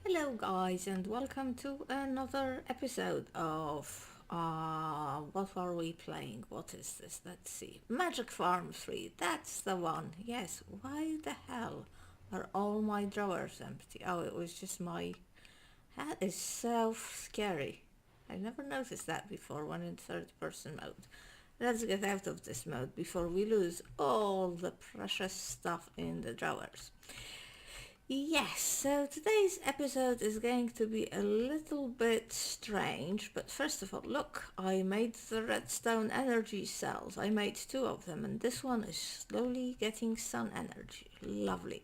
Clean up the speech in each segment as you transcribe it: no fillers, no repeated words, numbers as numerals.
Hello guys and welcome to another episode of what are we playing? What is this? Let's see. Magic Farm 3. That's the one. Yes. Why the hell are all my drawers empty? Oh, it was just my... That is so scary. I never noticed that before when in third person mode. Let's get out of this mode before we lose all the precious stuff in the drawers. Yes, so today's episode is going to be a little bit strange, but first of all, look, I made the redstone energy cells. I made two of them, and this one is slowly getting sun energy. Lovely.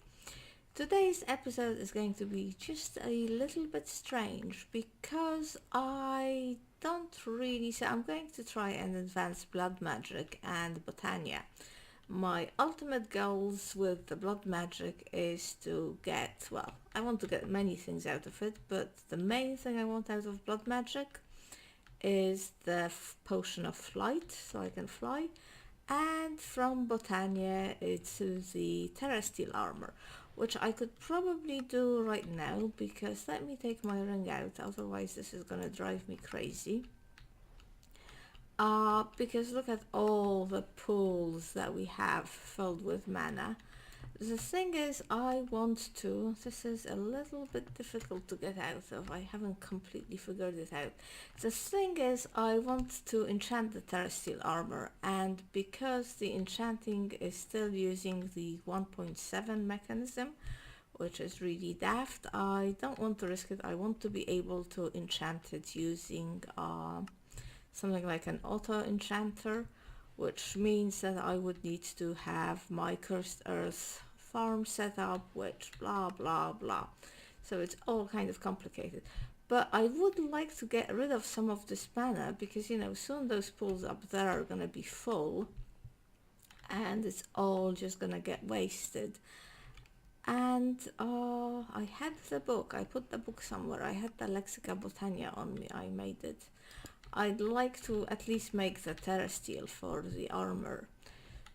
Today's episode is going to be just a little bit strange because I don't really... So I'm going to try and advance blood magic and botania. My ultimate goals with the blood magic is to get, well, I want to get many things out of it, but the main thing I want out of blood magic is the potion of flight, so I can fly, and from botania it's the terrestrial armor, which I could probably do right now, because let me take my ring out, otherwise this is gonna drive me crazy. Because look at all the pools that we have filled with mana. The thing is, I want to... This is a little bit difficult to get out of. I haven't completely figured it out. The thing is, I want to enchant the terrestrial armor, and because the enchanting is still using the 1.7 mechanism, which is really daft, I don't want to risk it. I want to be able to enchant it using... something like an auto enchanter, which means that I would need to have my cursed earth farm set up, which blah blah blah. So it's all kind of complicated. But I would like to get rid of some of this mana, because you know, soon those pools up there are gonna be full and it's all just gonna get wasted. And I had the book, I put the book somewhere, I had the Lexica Botania on me, I made it. I'd like to at least make the terrestrial for the armor.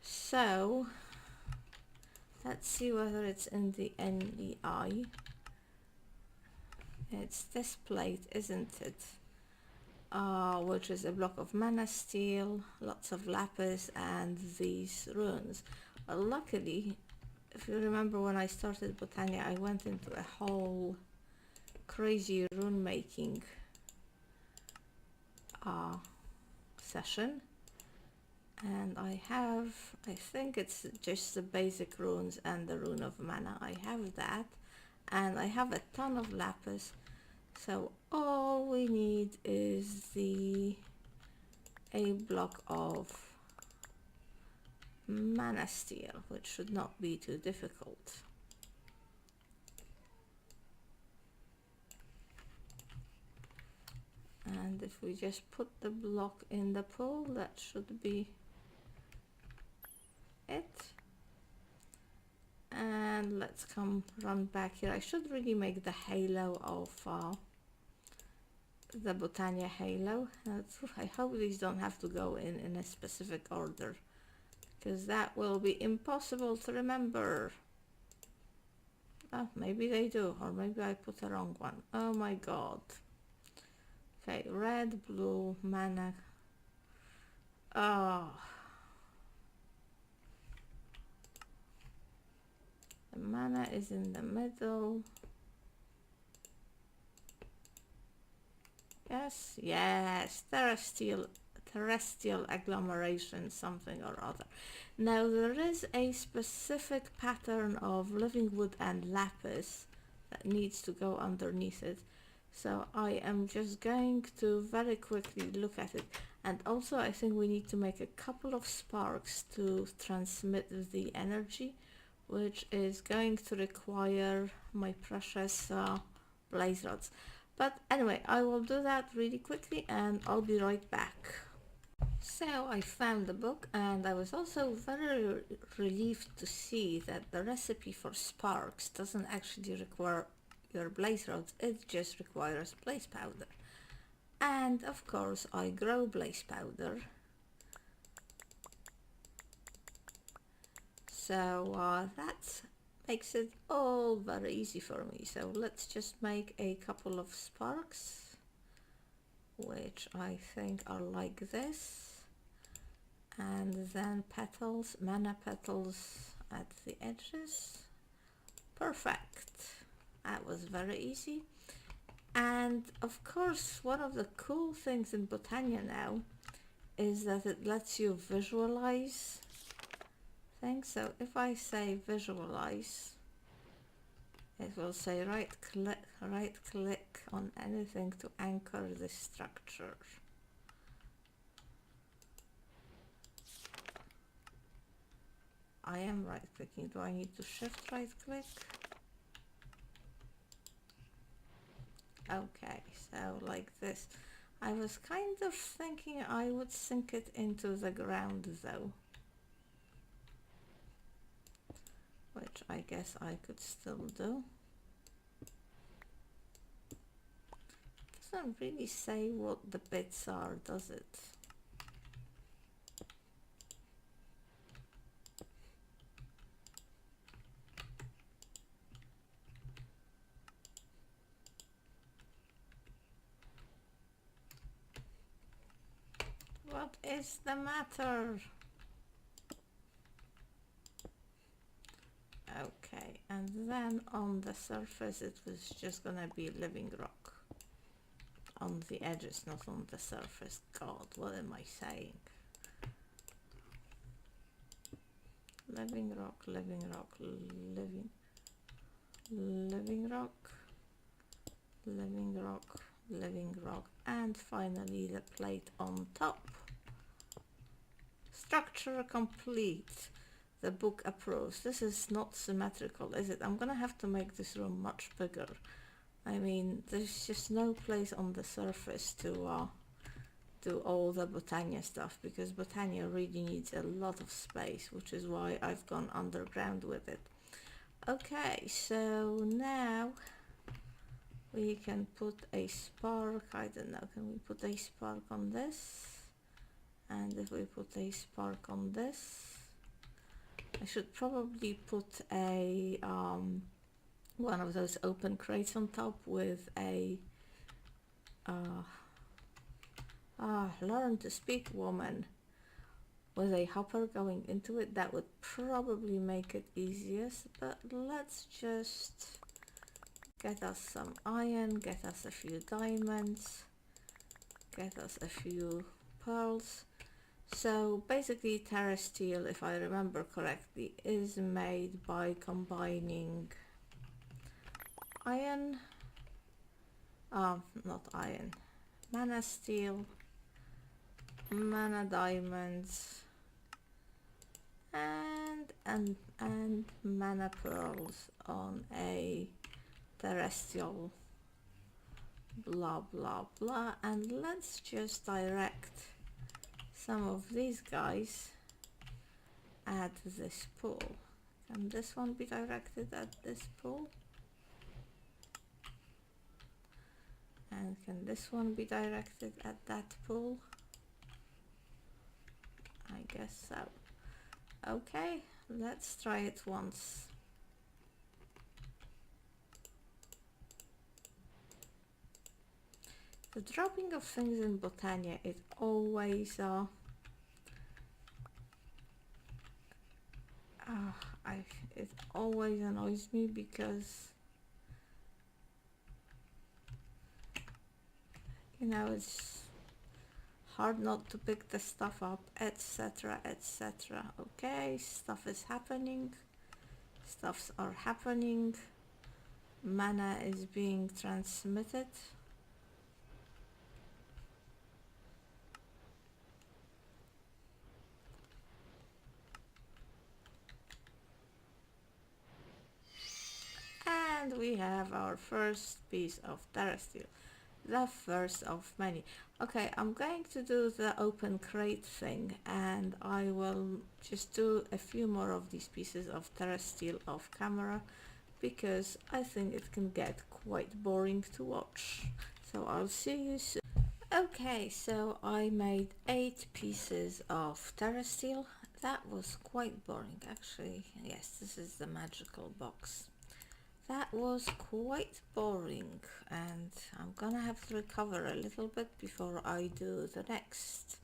So let's see whether it's in the NEI. It's this plate, isn't it? Which is a block of mana steel, lots of lapis, and these runes. Well, luckily, if you remember when I started Botania, I went into a whole crazy rune making session, and I think it's just the basic runes and the rune of mana. I have that, and I have a ton of lapis, so all we need is a block of mana steel, which should not be too difficult. And if we just put the block in the pool, that should be it. And let's run back here. I should really make the halo of the Botania halo. I hope these don't have to go in a specific order, because that will be impossible to remember. Oh, maybe they do, or maybe I put the wrong one. Oh my god. Okay, red, blue, mana. Oh. The mana is in the middle. Yes, terrestrial agglomeration, something or other. Now there is a specific pattern of living wood and lapis that needs to go underneath it. So I am just going to very quickly look at it. And also I think we need to make a couple of sparks to transmit the energy, which is going to require my precious blaze rods. But anyway, I will do that really quickly and I'll be right back. So I found the book, and I was also very relieved to see that the recipe for sparks doesn't actually require your blaze rods, it just requires blaze powder. And of course I grow blaze powder. So that's makes it all very easy for me. So let's just make a couple of sparks, which I think are like this, and then petals, mana petals at the edges. Perfect. That was very easy. And of course, one of the cool things in Botania now is that it lets you visualize things. So if I say visualize, it will say right click on anything to anchor this structure. I am right clicking. Do I need to shift right click? Okay, so like this. I was kind of thinking I would sink it into the ground though, which I guess I could still do. Doesn't really say what the bits are, does it? What is the matter? Okay, and then on the surface it was just gonna be living rock. On the edges, not on the surface. God, what am I saying? Living rock, living rock, living rock, living rock, living rock, and finally the plate on top. Structure complete. The book approves. This is not symmetrical, is it? I'm gonna have to make this room much bigger. I mean, there's just no place on the surface to do all the Botania stuff, because Botania really needs a lot of space, which is why I've gone underground with it. Okay, so now we can put a spark. I don't know, can we put a spark on this? And if we put a spark on this, I should probably put a one of those open crates on top with a learn to speak woman, with a hopper going into it. That would probably make it easiest, but let's just get us some iron, get us a few diamonds, get us a few pearls. So basically terrasteel, if I remember correctly, is made by combining iron, not iron, mana steel, mana diamonds, and mana pearls on a terrestrial blah blah blah. And let's just direct some of these guys at this pool. Can this one be directed at this pool? And can this one be directed at that pool? I guess so. Okay, let's try it once. The dropping of things in Botania, it always it always annoys me, because you know, it's hard not to pick the stuff up, etc, etc. Okay, stuff is happening, stuffs are happening, mana is being transmitted. And we have our first piece of terrasteel, the first of many. Okay, I'm going to do the open crate thing, and I will just do a few more of these pieces of terrasteel off camera, because I think it can get quite boring to watch. So I'll see you soon. Okay, so I made 8 pieces of terrasteel. That was quite boring, actually. Yes, this is the magical box. That was quite boring, and I'm gonna have to recover a little bit before I do the next.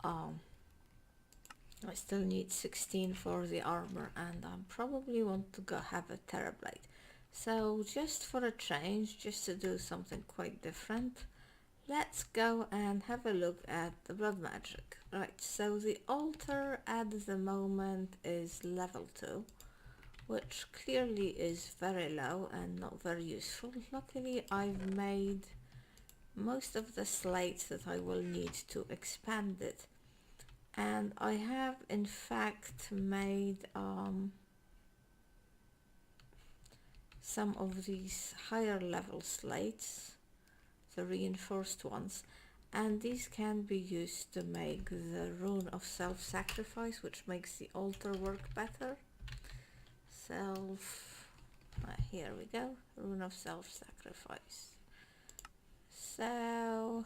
I still need 16 for the armor, and I probably want to go have a Terrorblade. So just for a change, just to do something quite different, let's go and have a look at the blood magic. Right, so the altar at the moment is level 2, which clearly is very low and not very useful. Luckily, I've made most of the slates that I will need to expand it. And I have in fact made some of these higher level slates, the reinforced ones, and these can be used to make the rune of self-sacrifice, which makes the altar work better. Here we go, rune of self-sacrifice. So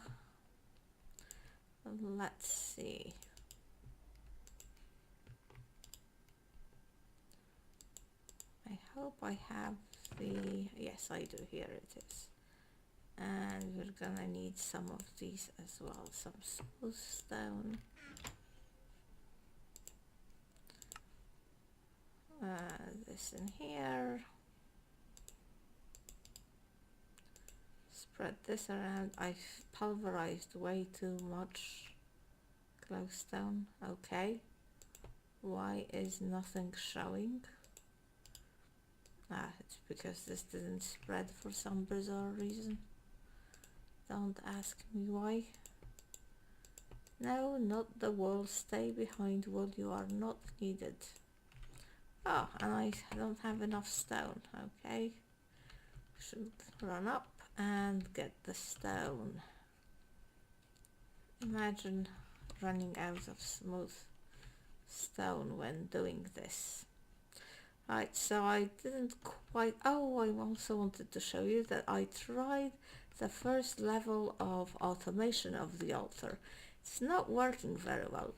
let's see. I hope I have yes, I do, here it is. And we're gonna need some of these as well, some smooth stone. This in here. Spread this around. I've pulverized way too much glowstone. Okay. Why is nothing showing? It's because this didn't spread for some bizarre reason. Don't ask me why. No, not the wool. Stay behind, wool. You are not needed. Oh, and I don't have enough stone. Okay. Should run up and get the stone. Imagine running out of smooth stone when doing this. Right, so I didn't quite... Oh, I also wanted to show you that I tried the first level of automation of the altar. It's not working very well.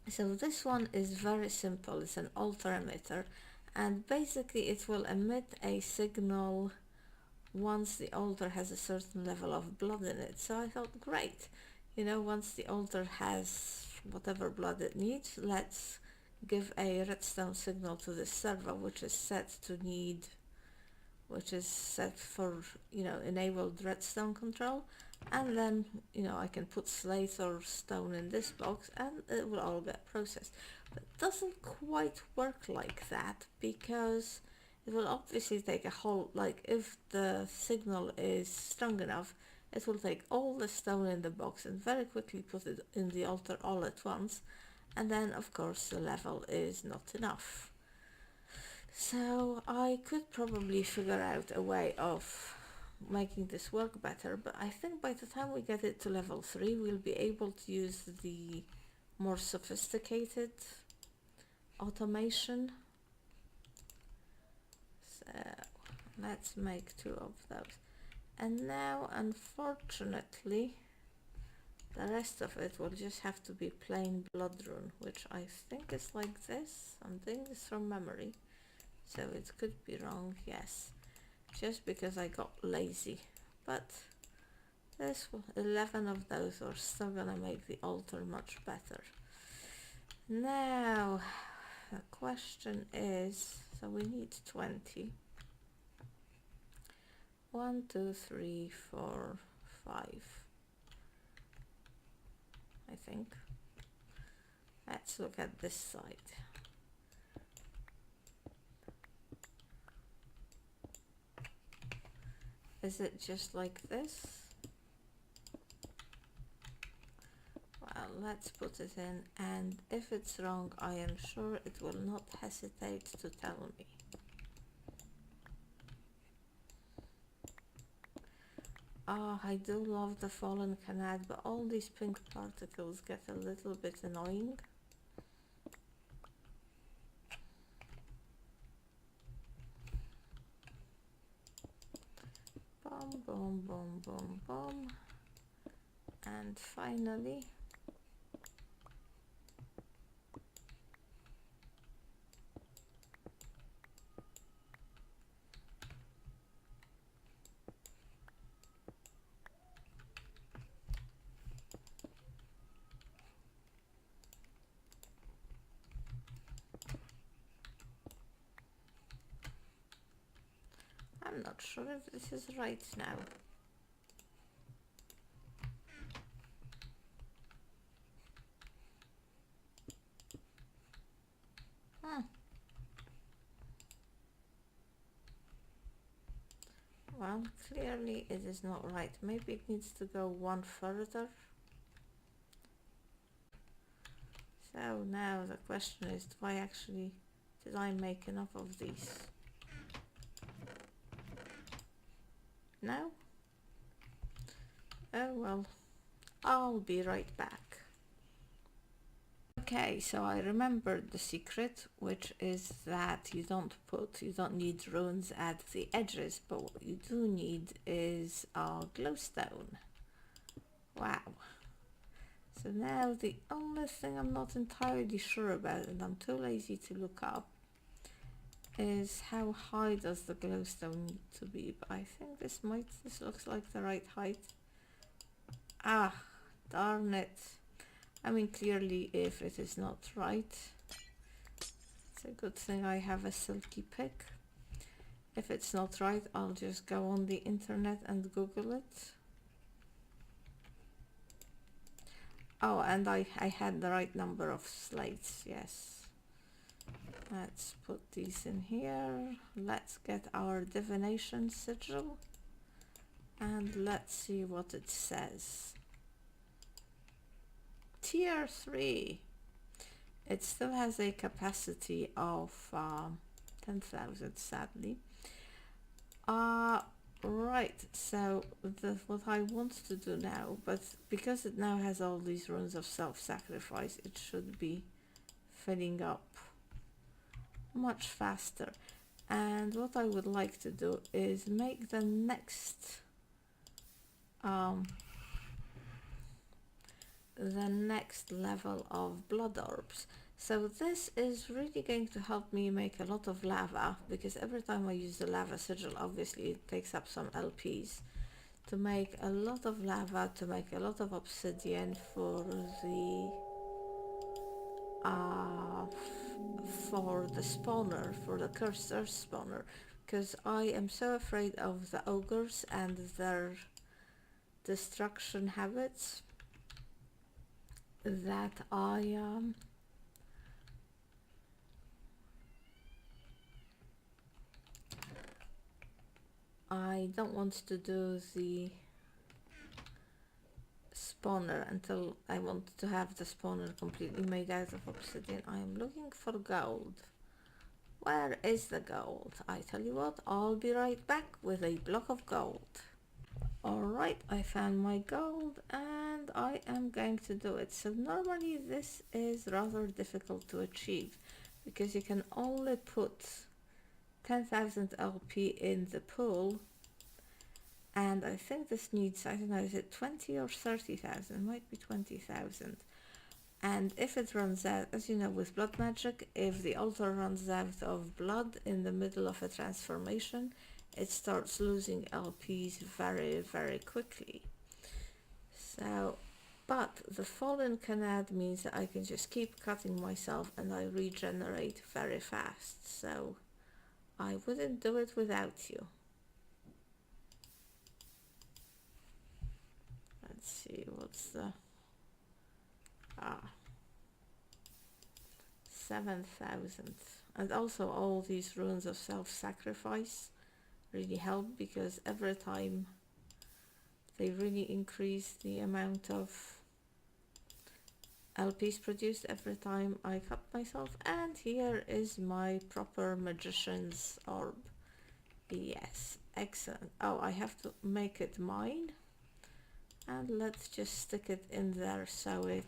So this one is very simple. It's an altar emitter, and basically it will emit a signal once the altar has a certain level of blood in it. So I thought, great, you know, once the altar has whatever blood it needs, let's give a redstone signal to the server, which is set for, you know, enabled redstone control, and then, you know, I can put slate or stone in this box and it will all get processed. But it doesn't quite work like that, because it will obviously take a whole, like, if the signal is strong enough, it will take all the stone in the box and very quickly put it in the altar all at once, and then of course the level is not enough. So I could probably figure out a way of making this work better, but I think by the time we get it to level 3, we'll be able to use the more sophisticated automation. So let's make 2 of those. And now, unfortunately, the rest of it will just have to be plain blood rune, which I think is like this. I'm doing this from memory, so it could be wrong, yes, just because I got lazy. But this 11 of those are still gonna make the altar much better. Now the question is, so we need 20. 1, 2, 3, 4, 5, I think. Let's look at this side. Is it just like this? Well, let's put it in, and if it's wrong, I am sure it will not hesitate to tell me. Ah, I do love the fallen canad, but all these pink particles get a little bit annoying. Boom, boom, boom, boom, boom. And finally, I'm not sure if this is right now. Well, clearly it is not right. Maybe it needs to go one further. So now the question is, did I make enough of these? No? Oh well, I'll be right back. Okay, so I remembered the secret, which is that you don't need runes at the edges, but what you do need is a glowstone. Wow. So now the only thing I'm not entirely sure about, and I'm too lazy to look up, is how high does the glowstone need to be, but I think this looks like the right height. Ah, darn it. I mean, clearly if it is not right, it's a good thing I have a silky pick. If it's not right, I'll just go on the internet and Google it. Oh, and I had the right number of slates, yes. Let's put these in here. Let's get our divination sigil. And let's see what it says. Tier 3. It still has a capacity of 10,000, sadly. Right, so what I want to do now, but because it now has all these runes of self-sacrifice, it should be filling up much faster. And what I would like to do is make the next level of blood orbs. So this is really going to help me make a lot of lava, because every time I use the lava sigil, obviously it takes up some LPs. To make a lot of lava, to make a lot of obsidian for the spawner, for the cursed earth spawner, because I am so afraid of the ogres and their destruction habits that I don't want to do the spawner until I want to have the spawner completely made out of obsidian. I am looking for gold. Where is the gold? I tell you what, I'll be right back with a block of gold. Alright, I found my gold and I am going to do it. So normally this is rather difficult to achieve because you can only put 10,000 LP in the pool, and I think this needs, I don't know, is it 20 or 30,000? Might be 20,000. And if it runs out, as you know with blood magic, if the altar runs out of blood in the middle of a transformation, it starts losing LPs very, very quickly. So, but the fallen canad means that I can just keep cutting myself and I regenerate very fast. So I wouldn't do it without you. Let's see, what's the... 7,000. And also all these runes of self-sacrifice really help, because every time they really increase the amount of LPs produced every time I cut myself. And here is my proper magician's orb. Yes, excellent. Oh, I have to make it mine, and let's just stick it in there so it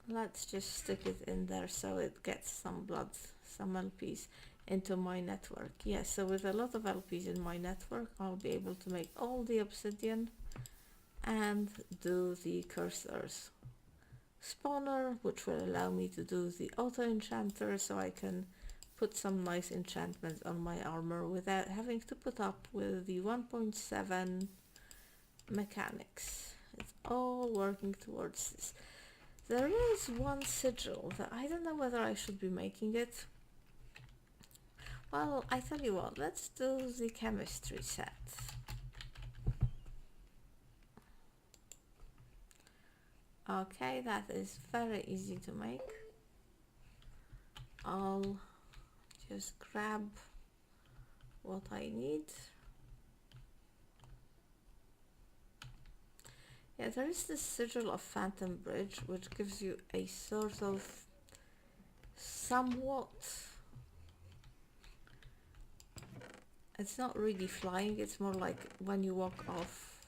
let's just stick it in there so it gets some blood, some LPs into my network. Yes, so with a lot of LPs in my network, I'll be able to make all the obsidian and do the cursed earth spawner, which will allow me to do the auto enchanter, so I can put some nice enchantments on my armor without having to put up with the 1.7 mechanics. It's all working towards this. There is one sigil that I don't know whether I should be making it. Well, I tell you what, let's do the chemistry set. Okay, that is very easy to make. I'll just grab what I need. Yeah, there is this sigil of Phantom Bridge, which gives you a sort of somewhat... It's not really flying, it's more like when you walk off,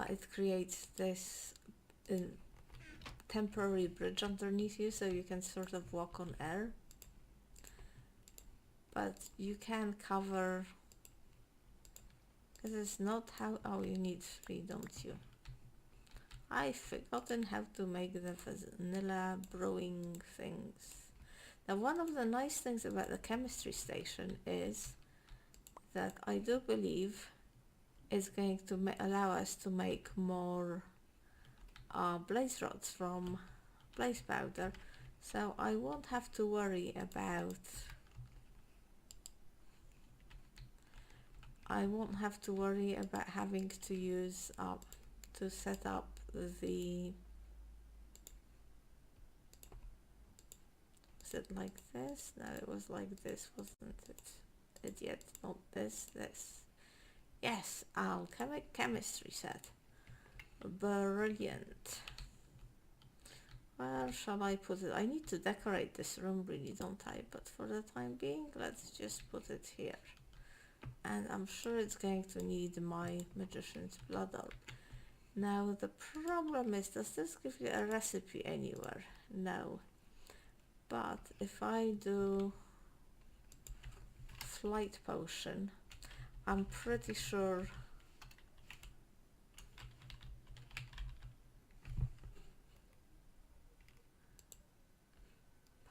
it creates this temporary bridge underneath you, so you can sort of walk on air. But you can cover... This is not how... Oh, you need 3, don't you? I've forgotten how to make the vanilla brewing things. Now, one of the nice things about the chemistry station is that I do believe it's going to allow us to make more blaze rods from blaze powder, so I won't have to worry about having to use to set up the... Was it like this? No, it was like this, wasn't it? Yet not this. Yes, alchemic chemistry set. Brilliant. Where shall I put it? I need to decorate this room really, don't I? But for the time being, let's just put it here. And I'm sure it's going to need my magician's blood orb. Now the problem is, does this give you a recipe anywhere? No. But if I do flight potion, I'm pretty sure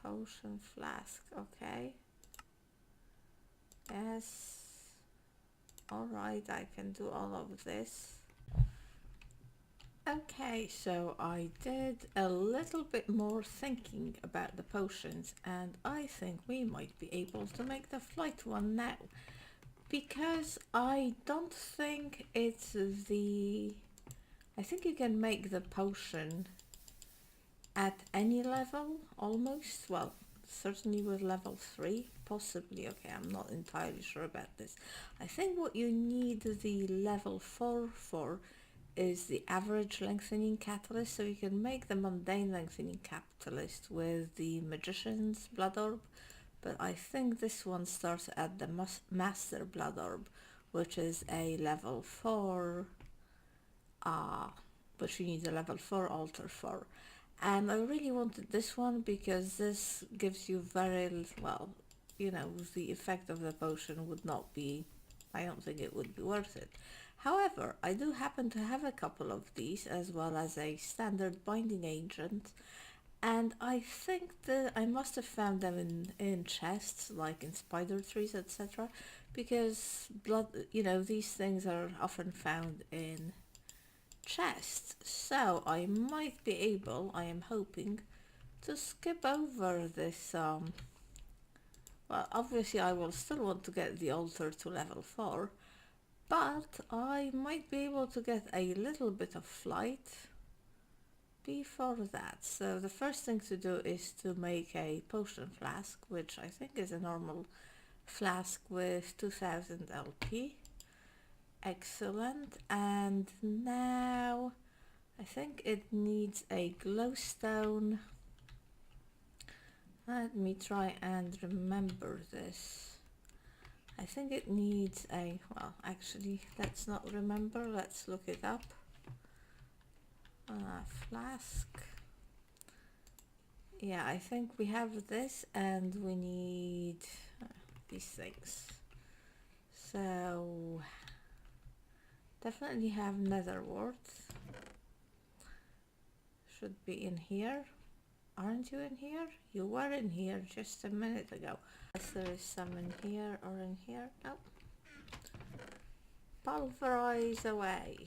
potion flask, okay. Yes. Alright, I can do all of this. Okay, so I did a little bit more thinking about the potions, and I think we might be able to make the flight one now, because I don't think it's the... I think you can make the potion at any level, almost. Well, certainly with level 3, possibly. Okay, I'm not entirely sure about this. I think what you need the level 4 for is the average lengthening catalyst, so you can make the mundane lengthening catalyst with the magician's blood orb, but I think this one starts at the master blood orb, which is a level 4, but you need a level 4 altar for. And I really wanted this one because this gives you very, well, you know, the effect of the potion would not be, I don't think it would be worth it. However, I do happen to have a couple of these, as well as a standard binding agent, and I think that I must have found them in chests, like in spider trees, etc., because blood, you know, these things are often found in chests. So I might be able, I am hoping, to skip over this, well, obviously I will still want to get the altar to level 4, but I might be able to get a little bit of flight before that. So the first thing to do is to make a potion flask, which I think is a normal flask with 2000 LP. Excellent. And now I think it needs a glowstone. Let me try and remember this. I think it needs a, well, actually, let's not remember, let's look it up. Flask. Yeah, I think we have this, and we need these things. So, definitely have nether warts. Should be in here. Aren't you in here? You were in here just a minute ago. Unless there is some in here or in here. Nope. Pulverize away.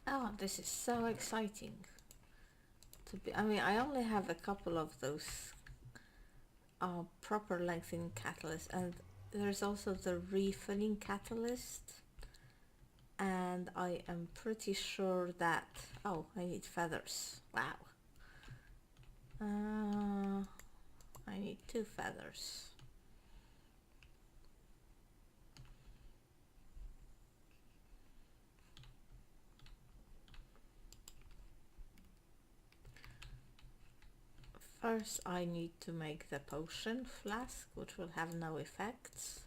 Oh, this is so exciting. I mean, I only have a couple of those proper lengthening catalysts, and there's also the refilling catalyst, and I am pretty sure that, oh, I need feathers. Wow. I need 2 feathers. First I need to make the potion flask, which will have no effects.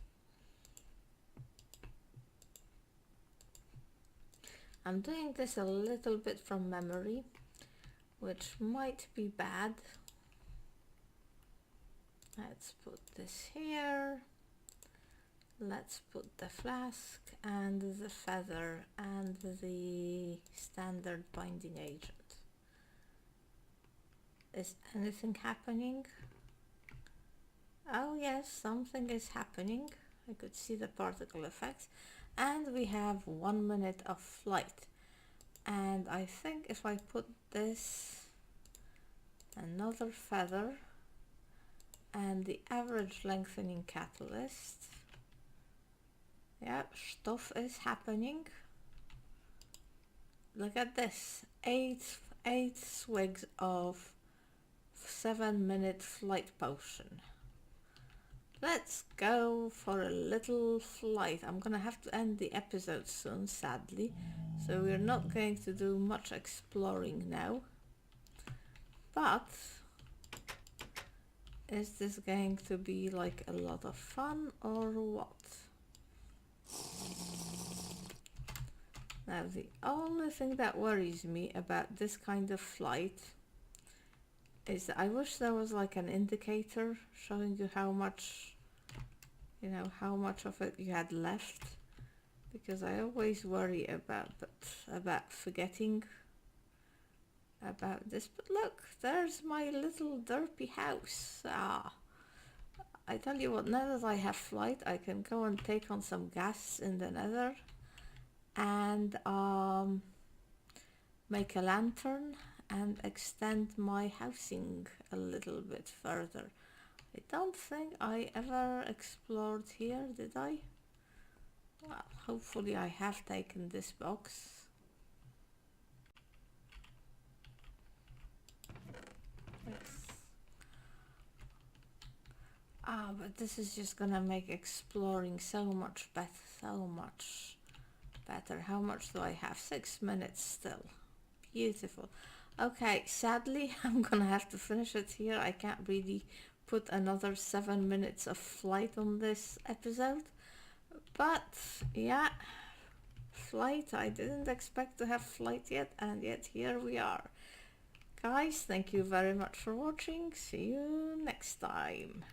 I'm doing this a little bit from memory, which might be bad. Let's put this here. Let's put the flask and the feather and the standard binding agent. Is anything happening? Oh yes, something is happening. I could see the particle effects. And we have 1 minute of flight. And I think if I put this, another feather, and the average lengthening catalyst, yeah, stuff is happening. Look at this, eight swigs of 7-minute flight potion. Let's go for a little flight. I'm gonna have to end the episode soon, sadly, so we're not going to do much exploring now. But is this going to be like a lot of fun or what? Now the only thing that worries me about this kind of flight is that I wish there was like an indicator showing you how much, you know, how much of it you had left, because I always worry about forgetting about this. But look, there's my little derpy house. I tell you what, now that I have flight, I can go and take on some gas in the nether and make a lantern and extend my housing a little bit further. I don't think I ever explored here, did I? Well, hopefully I have taken this box. Yes. But this is just gonna make exploring so much better. How much do I have? 6 minutes still. Beautiful. Okay, sadly I'm gonna have to finish it here. I can't really put another 7 minutes of flight on this episode, but yeah, flight. I didn't expect to have flight yet, and yet here we are. Guys, thank you very much for watching. See you next time.